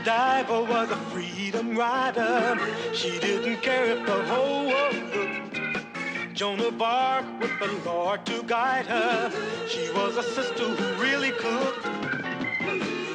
Diver was a freedom rider. She didn't care if the whole world looked. Joan of Arc with the Lord to guide her. She was a sister who really cooked.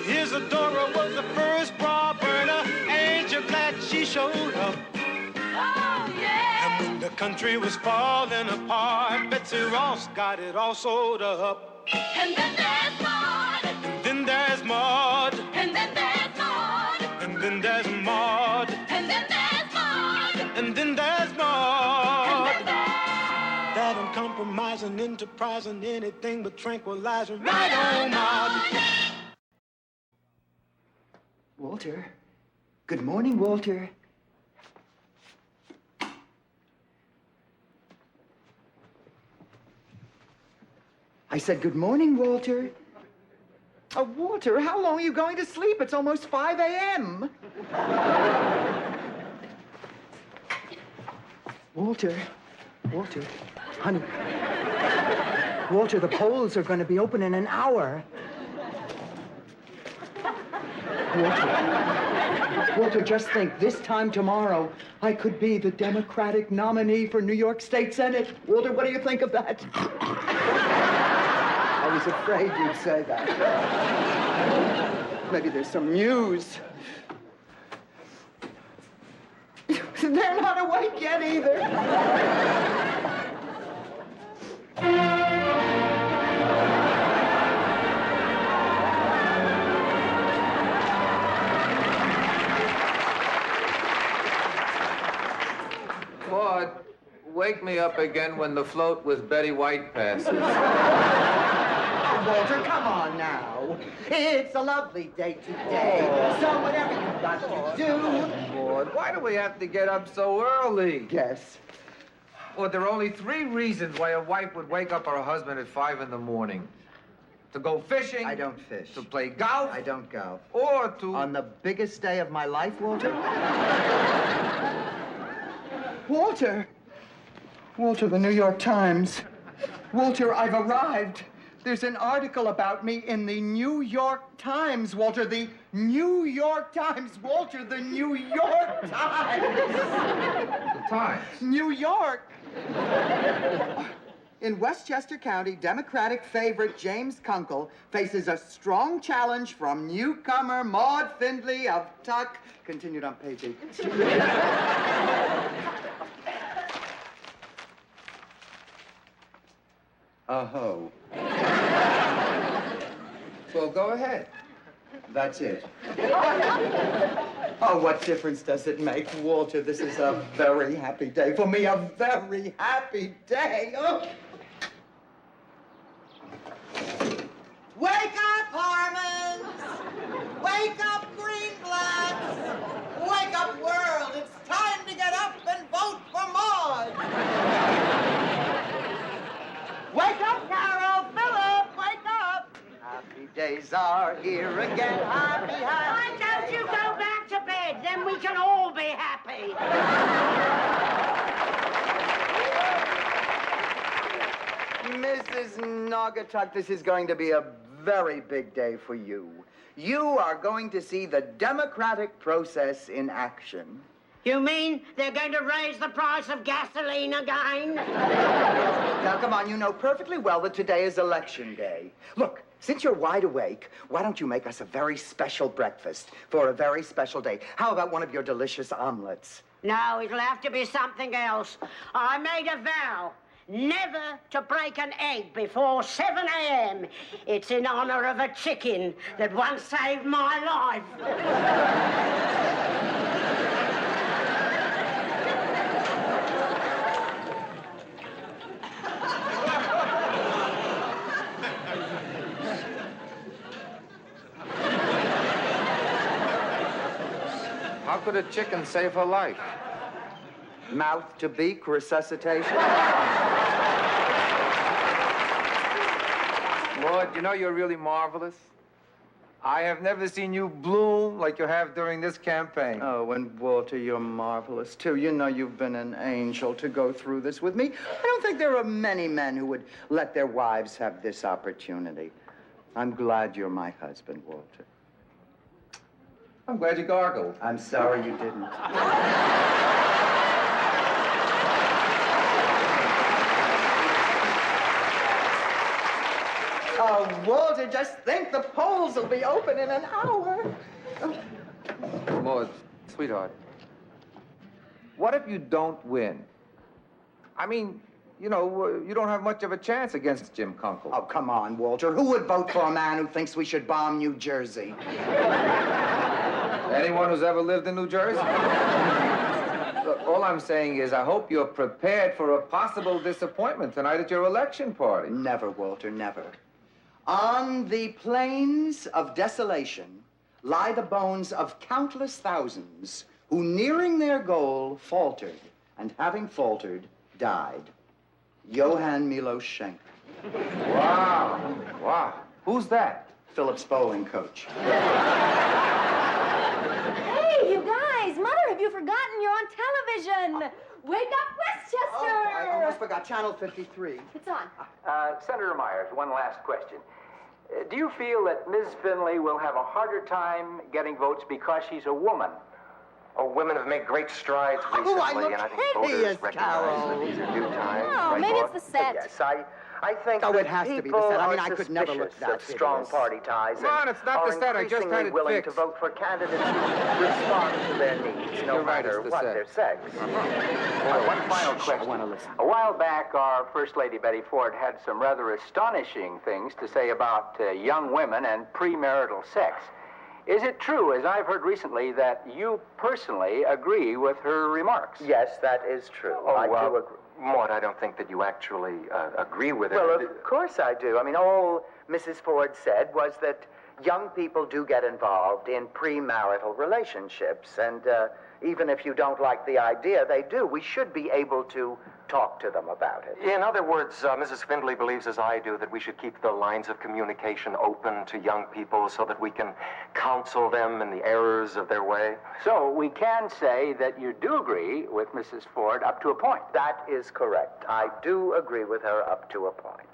Isadora was the first bra burner. Ain't you glad she showed up? Oh, yeah! And when the country was falling apart, Betsy Ross got it all sewed up. And then there's Maud. And then there's Maud. And then there's Maud. And then there's Maud. And then there's Maud. And then there's Maud. And then there's... That uncompromising, enterprising, anything but tranquilizing. Right on, Maud. Walter. Good morning, Walter. I said, good morning, Walter. Oh, Walter, how long are you going to sleep? It's almost 5 a.m. Walter, honey. Walter, the polls are going to be open in an hour. Walter, just think, this time tomorrow, I could be the Democratic nominee for New York State Senate. Walter, what do you think of that? I was afraid you'd say that. Maybe there's some news. They're not awake yet either. Maud, wake me up again when the float with Betty White passes. Walter, come on now. It's a lovely day today. So whatever you've got to do. Maud, why do we have to get up so early? Yes. Well, there are only 3 reasons why a wife would wake up her husband at 5 in the morning. To go fishing. I don't fish. To play golf. I don't golf. Or to... On the biggest day of my life, Walter? Walter! Walter, the New York Times. Walter, I've arrived. There's an article about me in the New York Times, Walter. The New York Times. Walter, the New York Times. The Times? New York. In Westchester County, Democratic favorite James Kunkel faces a strong challenge from newcomer Maud Findlay of Tuck. Continued on page 8. Oh. Well, go ahead. That's it. Oh, what difference does it make, Walter? This is a very happy day for me, a very happy day. Oh. Wake up, Harmons! Wake up, Greenblatts! Wake up, world! It's time to get up and vote for Maud! Wake up, Carol! Philip! Wake up! Happy days are here again. Happy. Why don't you go back to bed? Then we can all be happy. Mrs. Naugatuck, this is going to be a very big day for you. You are going to see the democratic process in action. You mean they're going to raise the price of gasoline again? Now, come on, you know perfectly well that today is election day. Look, since you're wide awake, why don't you make us a very special breakfast for a very special day? How about one of your delicious omelets? No, it'll have to be something else. I made a vow never to break an egg before 7 a.m. It's in honor of a chicken that once saved my life. How could a chicken save her life? Mouth to beak resuscitation. Maud, you know you're really marvelous. I have never seen you bloom like you have during this campaign. Oh, and Walter, you're marvelous, too. You know you've been an angel to go through this with me. I don't think there are many men who would let their wives have this opportunity. I'm glad you're my husband, Walter. I'm glad you gargled. I'm sorry you didn't. Oh, Walter, just think the polls will be open in an hour. Maud, sweetheart, what if you don't win? I mean, you know, you don't have much of a chance against Jim Kunkel. Oh, come on, Walter. Who would vote for a man who thinks we should bomb New Jersey? Anyone who's ever lived in New Jersey? Look, all I'm saying is I hope you're prepared for a possible disappointment tonight at your election party. Never, Walter, never. On the plains of desolation lie the bones of countless thousands who, nearing their goal, faltered, and having faltered, died. Johann Milos Schenker. Wow. Wow. Who's that? Phillips bowling coach. Hey, you guys! Mother, have you forgotten you're on television? Wake up, Westchester! Oh, I almost forgot. Channel 53. It's on. Senator Myers, one last question. Do you feel that Ms. Finley will have a harder time getting votes because she's a woman? Oh, women have made great strides recently, I look and I think hideous, voters recognize Carol. that these are new times. Oh, right, maybe Maud? it's the set. Yes, I think Oh, that it has to be the people set. I mean, are I could never look suspicious that of strong hideous. party ties Come on, it's not and the set. I are just had increasingly it willing fixed. to vote for candidates who respond to their needs, no You're right, matter it's the what set. their sex. One final question. I want to listen. A while back, our First Lady Betty Ford had some rather astonishing things to say about young women and premarital sex. Is it true, as I've heard recently, that you personally agree with her remarks? Yes, that is true. Oh, I do well, agree. Maud, I don't think that you actually agree with her. uh, Well, of course I do. I mean, all Mrs. Ford said was that young people do get involved in premarital relationships, and even if you don't like the idea, they do. We should be able to talk to them about it. In other words, Mrs. Findlay believes, as I do, that we should keep the lines of communication open to young people so that we can counsel them in the errors of their way. So we can say that you do agree with Mrs. Ford up to a point. That is correct. I do agree with her up to a point.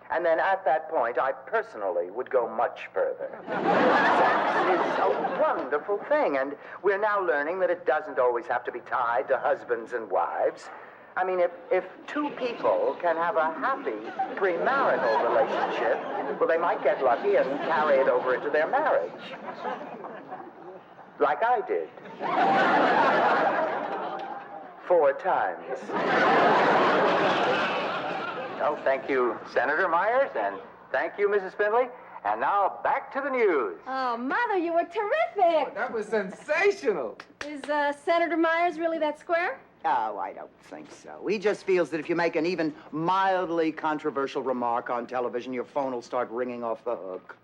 And then at that point, I personally would go much further. Sex is a wonderful thing, and we're now learning that it doesn't always have to be tied to husbands and wives. I mean, if two people can have a happy premarital relationship, well, they might get lucky and carry it over into their marriage. Like I did. 4 times. Well, thank you, Senator Myers, and thank you, Mrs. Findlay. And now back to the news. Oh, Mother, you were terrific. That was sensational. Is Senator Myers really that square? Oh, I don't think so. He just feels that if you make an even mildly controversial remark on television, your phone will start ringing off the hook.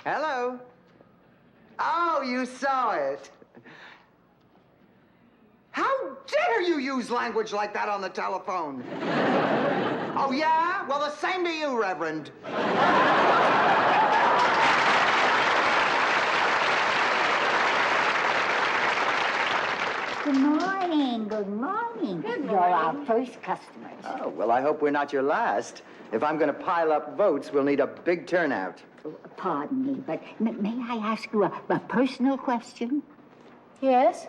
Hello? Oh, you saw it. How dare you use language like that on the telephone? Oh, yeah? Well, the same to you, Reverend. Good morning, good morning. You're our first customers. Oh, well, I hope we're not your last. If I'm going to pile up votes, we'll need a big turnout. Pardon me, but may I ask you a personal question? Yes.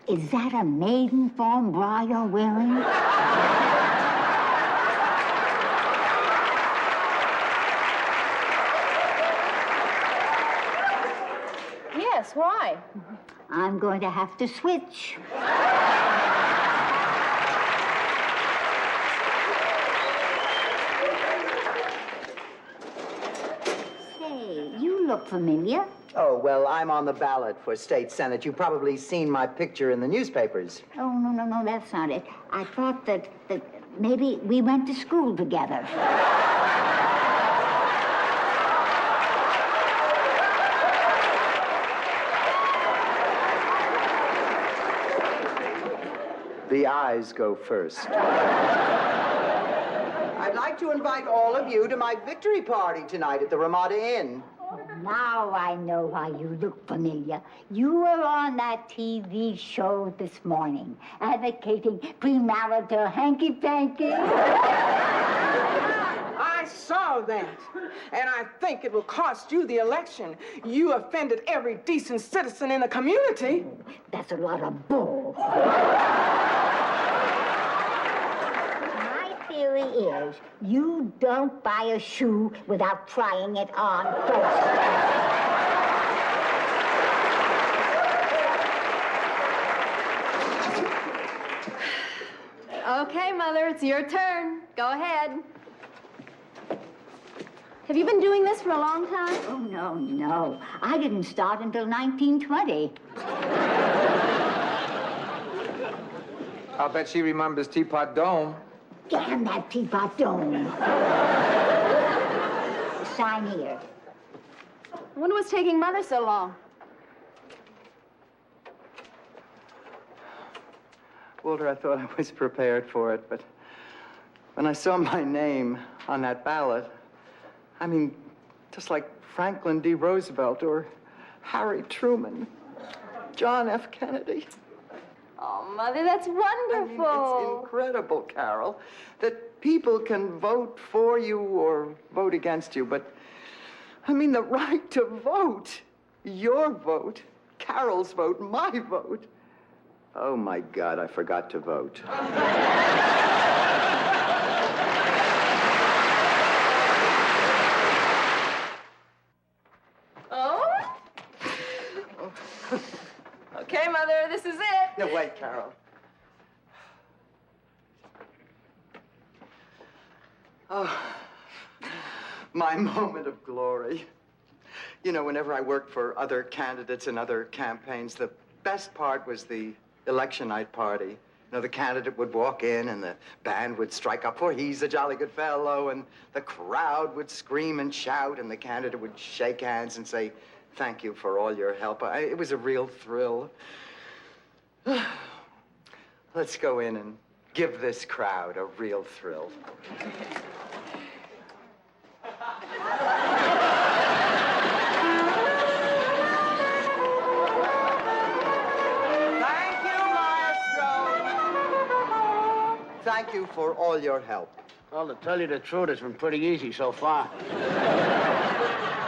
Is that a maiden form bra you're wearing? Yes, why? I'm going to have to switch. Say, you look familiar. Oh, well, I'm on the ballot for state senate. You've probably seen my picture in the newspapers. Oh, no, that's not it. I thought that maybe we went to school together. The eyes go first. I'd like to invite all of you to my victory party tonight at the Ramada Inn. Now I know why you look familiar. You were on that TV show this morning, advocating premarital hanky-panky. I saw that. And I think it will cost you the election. You offended every decent citizen in the community. That's a lot of bull. My theory is you don't buy a shoe without trying it on first. Okay, Mother, it's your turn. Go ahead. Have you been doing this for a long time? Oh, no. I didn't start until 1920. I'll bet she remembers Teapot Dome. Damn that Teapot Dome. Sign here. I wonder what's taking Mother so long. Walter, I thought I was prepared for it, but when I saw my name on that ballot, I mean, just like Franklin D. Roosevelt or Harry Truman, John F. Kennedy. Oh, Mother, that's wonderful. I mean, it's incredible, Carol, that people can vote for you or vote against you, but, I mean, the right to vote, your vote, Carol's vote, my vote. Oh, my God, I forgot to vote. Oh? Okay, Mother, this is it. No, wait, Carol. Oh, my moment of glory. You know, whenever I worked for other candidates and other campaigns, the best part was the election night party. You know, the candidate would walk in and the band would strike up for "He's a Jolly Good Fellow," and the crowd would scream and shout, and the candidate would shake hands and say, "Thank you for all your help." It was a real thrill. Let's go in and give this crowd a real thrill. Thank you for all your help. Well, to tell you the truth, it's been pretty easy so far.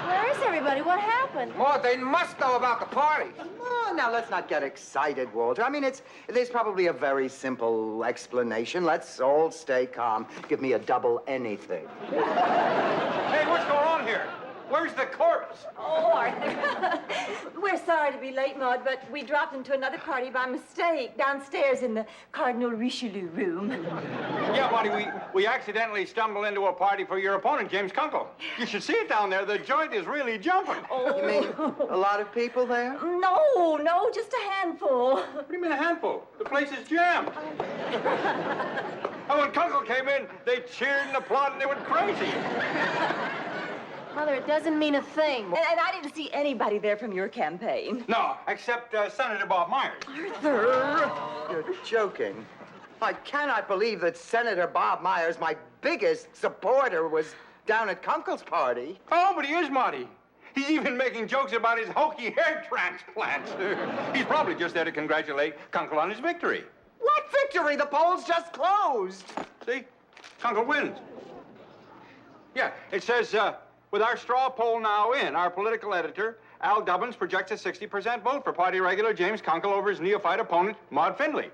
Where is everybody? What happened? Maud, they must know about the party. Come on, now, let's not get excited, Walter. I mean, there's probably a very simple explanation. Let's all stay calm. Give me a double anything. Hey, what's going on here? Where's the corpse? Oh, Arthur. We're sorry to be late, Maud, but we dropped into another party by mistake downstairs in the Cardinal Richelieu room. Yeah, Marty, we accidentally stumbled into a party for your opponent, James Kunkel. You should see it down there. The joint is really jumping. Oh. You mean a lot of people there? No, just a handful. What do you mean a handful? The place is jammed. And when Kunkel came in, they cheered and applauded and they went crazy. Mother, it doesn't mean a thing. And I didn't see anybody there from your campaign. No, except Senator Bob Myers. Arthur! You're joking. I cannot believe that Senator Bob Myers, my biggest supporter, was down at Kunkel's party. Oh, but he is, Marty. He's even making jokes about his hokey hair transplant. He's probably just there to congratulate Kunkel on his victory. What victory? The polls just closed. See? Kunkel wins. Yeah, it says, with our straw poll now in, our political editor, Al Dubbins, projects a 60% vote for party regular James Kunkel over his neophyte opponent, Maude Findlay. Is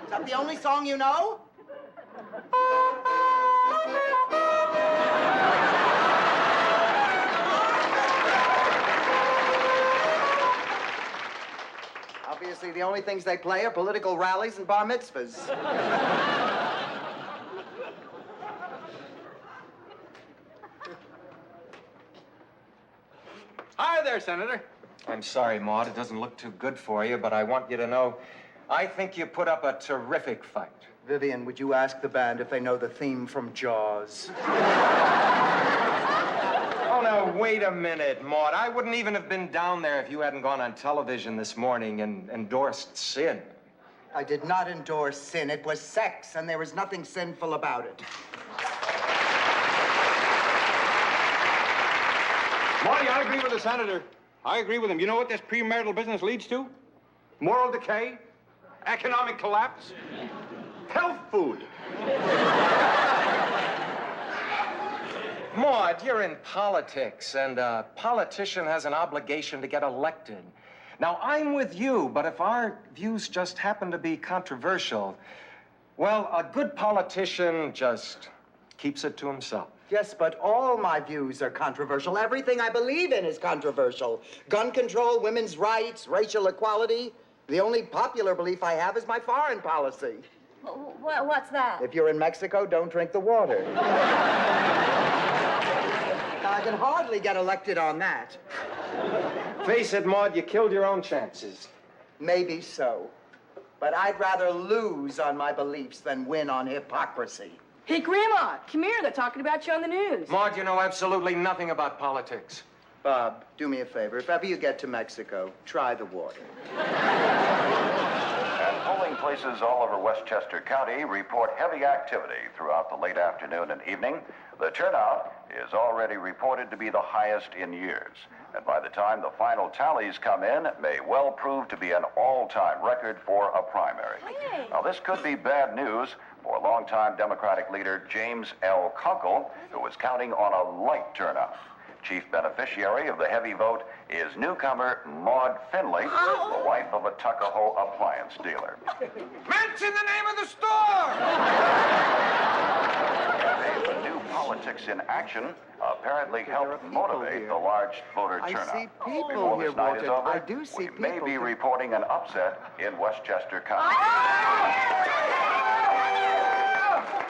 that the only song you know? Obviously, the only things they play are political rallies and bar mitzvahs. Hi there, Senator. I'm sorry, Maud, it doesn't look too good for you, but I want you to know, I think you put up a terrific fight. Vivian, would you ask the band if they know the theme from Jaws? Oh, now, wait a minute, Maud. I wouldn't even have been down there if you hadn't gone on television this morning and endorsed sin. I did not endorse sin. It was sex, and there was nothing sinful about it. Marty, I agree with the senator. I agree with him. You know what this premarital business leads to? Moral decay, economic collapse. health food. Maud, you're in politics, and a politician has an obligation to get elected. Now, I'm with you, but if our views just happen to be controversial, well, a good politician just keeps it to himself. Yes, but all my views are controversial. Everything I believe in is controversial. Gun control, women's rights, racial equality. The only popular belief I have is my foreign policy. What's that? If you're in Mexico, don't drink the water. I can hardly get elected on that. Face it, Maud, you killed your own chances. Maybe so. But I'd rather lose on my beliefs than win on hypocrisy. Hey, Grandma, come here. They're talking about you on the news. Maud, you know absolutely nothing about politics. Bob, do me a favor. If ever you get to Mexico, try the water. And polling places all over Westchester County report heavy activity throughout the late afternoon and evening. The turnout is already reported to be the highest in years. And by the time the final tallies come in, it may well prove to be an all-time record for a primary. Hey. Now, this could be bad news for longtime Democratic leader James L. Kunkel, who is counting on a light turnout. Chief beneficiary of the heavy vote is newcomer Maud Finley, the wife of a Tuckahoe appliance dealer. Mention the name of the store! The new politics in action apparently helped motivate the large voter turnout. I see people Before here, this night is Walter. over, I do see we may people be here. reporting an upset in Westchester County.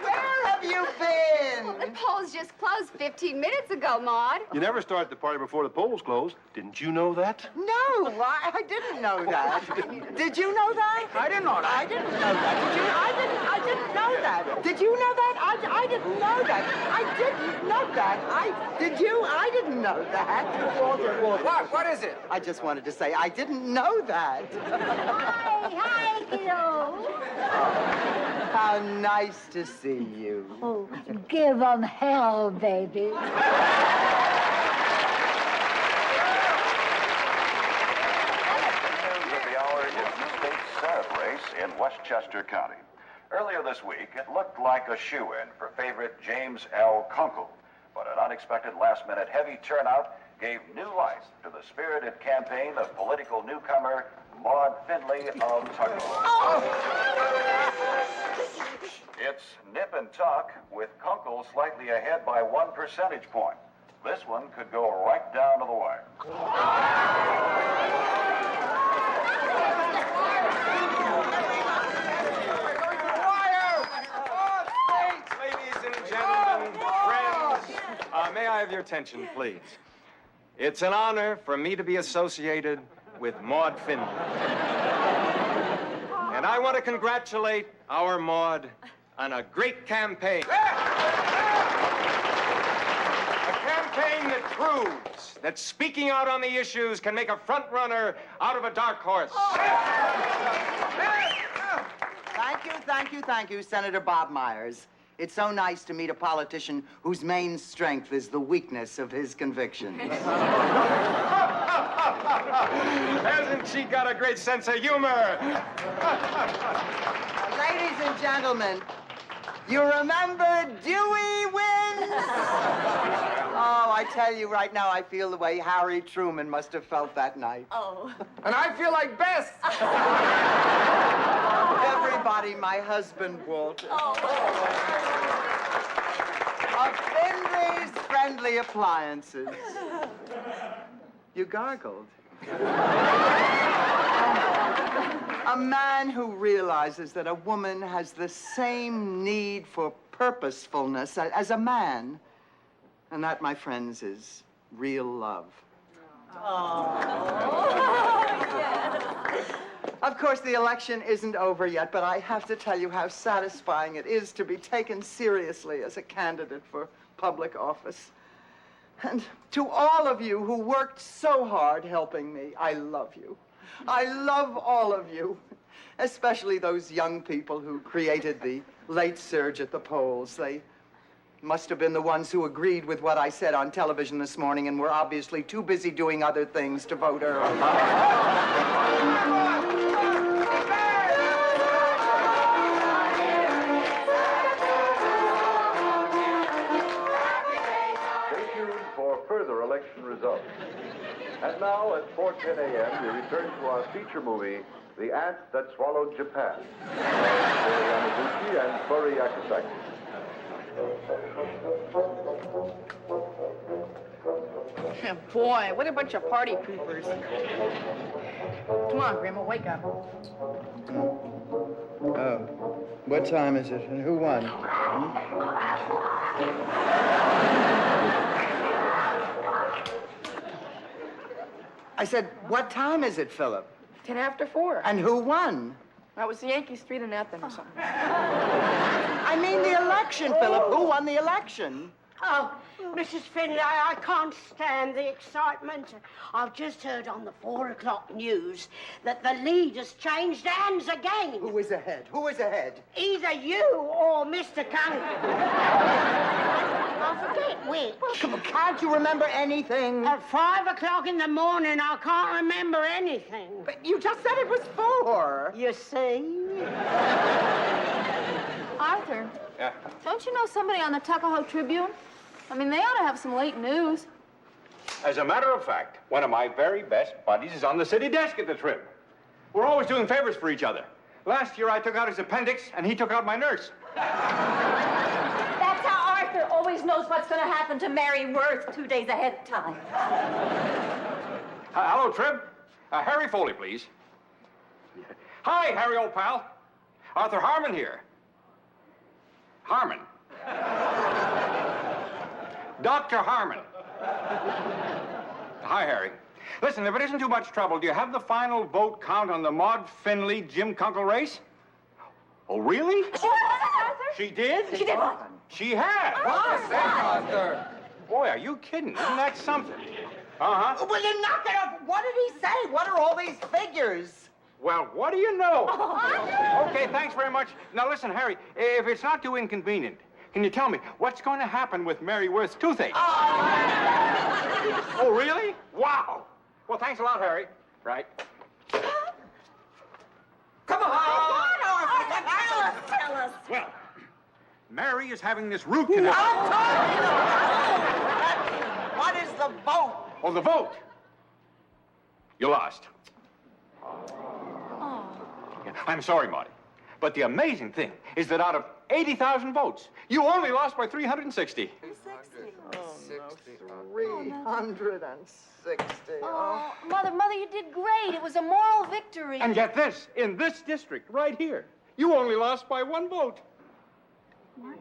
Where have you been? The polls just closed 15 minutes ago, Maude. You never start the party before the polls close. Didn't you know that? No, I didn't know that. Did you know that? I didn't know that. I didn't know that. Did you? I didn't know that. Did you know that? I didn't know that. I didn't know that. Did you? I didn't know that. Walter. What is it? I just wanted to say I didn't know that. Hi, kiddo. How nice to see you. Oh, give 'em hell, baby. The hour is the state Senate race in Westchester County. Earlier this week, it looked like a shoo-in for favorite James L. Kunkel, but an unexpected last-minute heavy turnout gave new life to the spirited campaign of political newcomer Maud Finley of Tuckahoe. It's nip and tuck, with Kunkel slightly ahead by 1 percentage point. This one could go right down to the wire. Ladies and gentlemen, friends, may I have your attention, please? It's an honor for me to be associated with Maud Finley. And I want to congratulate our Maud on a great campaign. A campaign that proves that speaking out on the issues can make a front runner out of a dark horse. Thank you, Senator Bob Myers. It's so nice to meet a politician whose main strength is the weakness of his convictions. Hasn't she got a great sense of humor? Ladies and gentlemen, you remember Dewey wins? Oh, I tell you right now, I feel the way Harry Truman must have felt that night. Oh. And I feel like Bess. Everybody, my husband, Walter. Oh. Of Finley's Friendly Appliances. You gargled. A man who realizes that a woman has the same need for purposefulness as a man. And that, my friends, is real love. Of course, the election isn't over yet, but I have to tell you how satisfying it is to be taken seriously as a candidate for public office. And to all of you who worked so hard helping me, I love you. I love all of you, especially those young people who created the late surge at the polls. They must have been the ones who agreed with what I said on television this morning and were obviously too busy doing other things to vote early. 10 a.m., we return to our feature movie, The Ant That Swallowed Japan, starring Yamaguchi and Furry Akasaki. Boy, what a bunch of party poopers. Come on, Grandma, wake up. Oh, what time is it and who won? I said, what time is it, Philip? 10 after 4. And who won? That was the Yankees 3-0 or something. I mean the election, Philip. Who won the election? Oh, Mrs. Finlay, I can't stand the excitement. I've just heard on the 4 o'clock news that the lead has changed hands again. Who is ahead? Who is ahead? Either you or Mr. Kunkel. I forget which. Well, come on, can't you remember anything? At 5 o'clock in the morning, I can't remember anything. But you just said it was 4. You see? Arthur, Yeah. don't you know somebody on the Tuckahoe Tribune? I mean, they ought to have some late news. As a matter of fact, one of my very best buddies is on the city desk at the Trib. We're always doing favors for each other. Last year, I took out his appendix, and he took out my nurse. That's how Arthur always knows what's going to happen to Mary Worth 2 days ahead of time. Hello, Trib. Harry Foley, please. Hi, Harry, old pal. Arthur Harmon here. Harmon. Dr. Harmon. Hi, Harry. Listen, if it isn't too much trouble, do you have the final vote count on the Maud Finley Jim Kunkel race? Oh, really? She did? She did what? She has. Arthur. Boy, are you kidding? Isn't that something? Uh-huh. Well, then knock it off. What did he say? What are all these figures? Well, what do you know? Okay, thanks very much. Now, listen, Harry, if it's not too inconvenient, can you tell me what's going to happen with Mary Worth's toothache? Oh, really? Wow. Well, thanks a lot, Harry. Right. Come on. Tell us. Well, Mary is having this root canal. I'm talking about what is the vote? Oh, the vote. You lost. Yeah, I'm sorry, Marty. But the amazing thing is that out of 80,000 votes, you only lost by 360. 360. Oh, Mother, you did great. It was a moral victory. And get this, in this district right here, you only lost by 1 vote.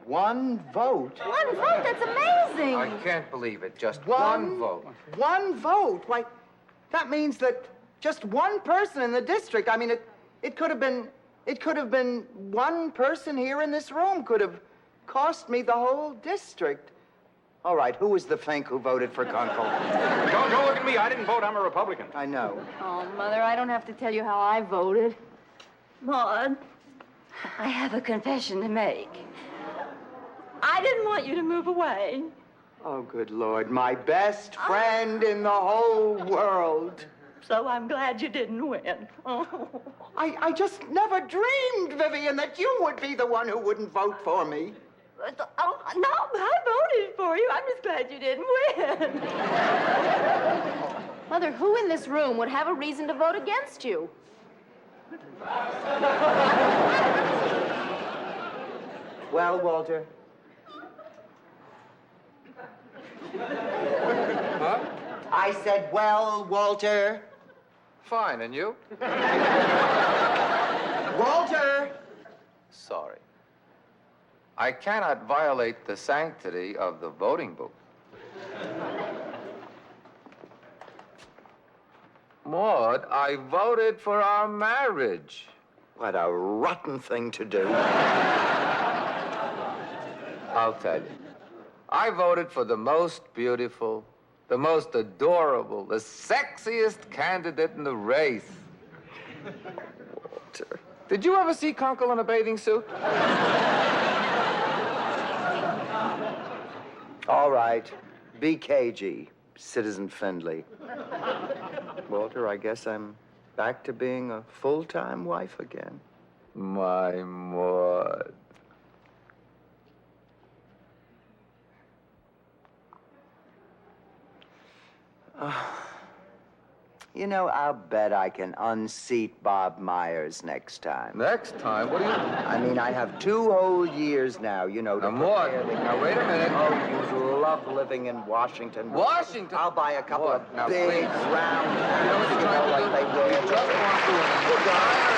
One vote? One vote? That's amazing. I can't believe it. Just one vote. One vote? Why, that means that just one person in the district. I mean, it could have been one person here in this room could have cost me the whole district. All right, who was the fink who voted for Kunkel? Don't look at me. I didn't vote. I'm a Republican. I know. Oh, Mother, I don't have to tell you how I voted. Maud, I have a confession to make. I didn't want you to move away. Oh, good Lord, my best friend in the whole world. So I'm glad you didn't win. Oh. I just never dreamed, Vivian, that you would be the one who wouldn't vote for me. Oh, no, I voted for you. I'm just glad you didn't win. Mother, who in this room would have a reason to vote against you? Well, Walter. Huh? I said, well, Walter. Fine, and you? Walter! Sorry. I cannot violate the sanctity of the voting booth. Maud, I voted for our marriage. What a rotten thing to do. I'll tell you. I voted for the most beautiful, the most adorable, the sexiest candidate in the race. Walter. Did you ever see Kunkel in a bathing suit? All right. Be cagey, Citizen Findlay. Walter, I guess I'm back to being a full-time wife again. My Maud. You know, I'll bet I can unseat Bob Myers next time. Next time? What do you... I mean, I have 2 whole years now, you know, to Maude, prepare the... now wait a minute. Oh, you love living in Washington. Washington? I'll buy a couple Maude, of now big, please. round You know what you're trying to like do? they wear. You just want to...